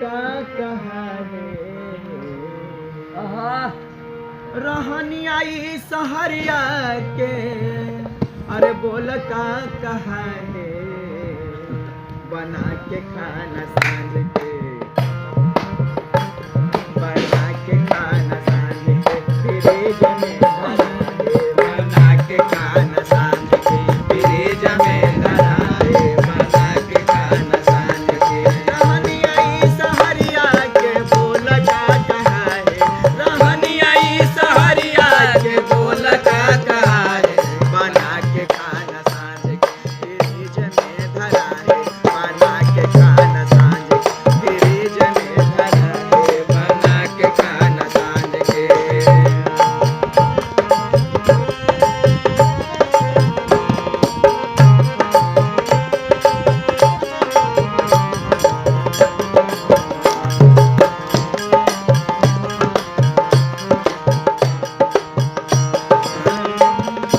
का कहा है रहनी आई सहरिया के अरे बोल का कहा है बना के खाना सांझ के बना के खाना सांझ के फ्रिज में बना के खाना सांझ के फ्रिज में धराए बना के खाना सांझ के रहनी आई सहरिया के बोल का कहा है रहनी आई सहरिया के बोल का कहा है बना के खाना सांझ के फ्रिज में धराए बना के खाना सांझ के फ्रिज में धराए बना के खाना सांझ के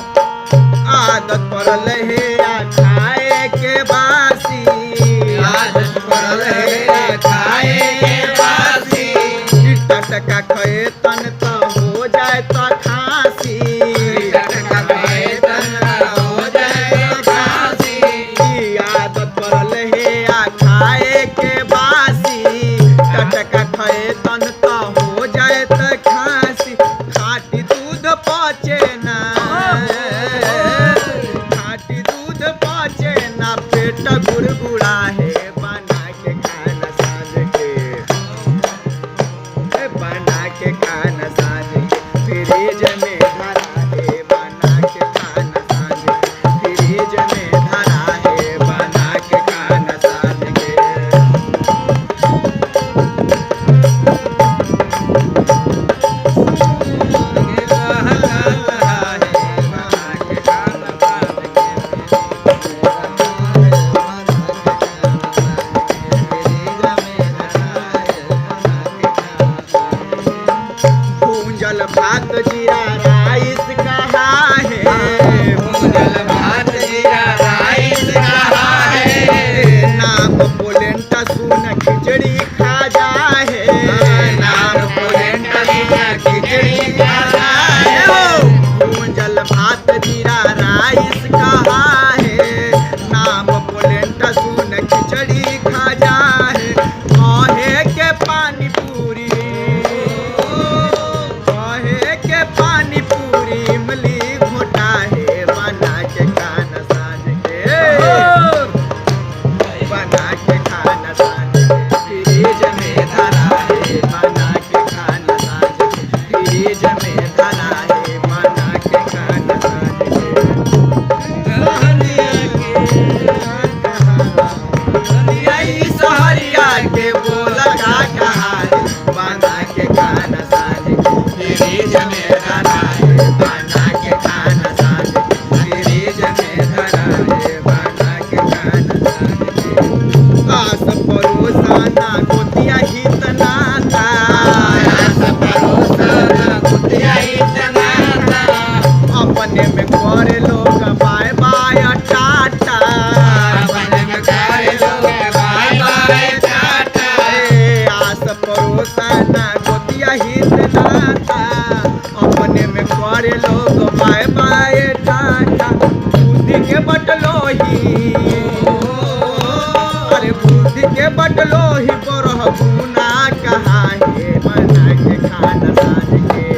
आदत पड़ल है खाए के बासी आदत पड़ल है खाए के बासी टटका खाए तन तो हो जाए तो खांसी टटका खाए तन हो जाए तो खांसी आदत पड़ल है खाए के बासी टटका खाए तन तो हो जाए तो खांसी खाटी दूध पचे ना खाटी दूध पचे ना पेट गुड़गुड़ा है बना के खाना सांझ के बना के खाना सांझ के फ्रिज में धरा है बना के खाना सांझ के फ्रिज में धरा है बना के खाना सांझ के भूंजल भात जीरा राइस कहा है भूंजल भात जीरा राइस कहा है नाम पोलेंटा सुन खिचड़ी खा जा है नाम पोलेंटा सुन खिचड़ी खा जा है भूंजल भात जीरा राइस कहा है नाम पोलेंटा सुन खिचड़ी खा जा है कहे के पानी पूरी कहे के पानी पूरी इमली घोटा है बना के खाना सांझ के बना के खाना सांझ के फ्रिज में धरा है बना के खाना सांझ के फ्रिज में धरा है बना के खाना सांझ के सहरिया के बोल का कहा है बना के खाना सांझ के फ्रिज में धरा है बना के खाना सांझ के फ्रिज में धरा है बना के खाना सांझ के आस परोसाना गोतिया हित नाता आस परोसाना गोतिया हित नाता अपने में करे लोग बाय बाय टाटा अपने में करे लोग बाय बाय टाटा आस परोसाना गोतिया हित नाता अपने में करे लोग बाय बाय टाटा बुद्धि के बटलोही अरे बुद्धि के बटलोही बरह गुना कहा है बना के खाना सांझ के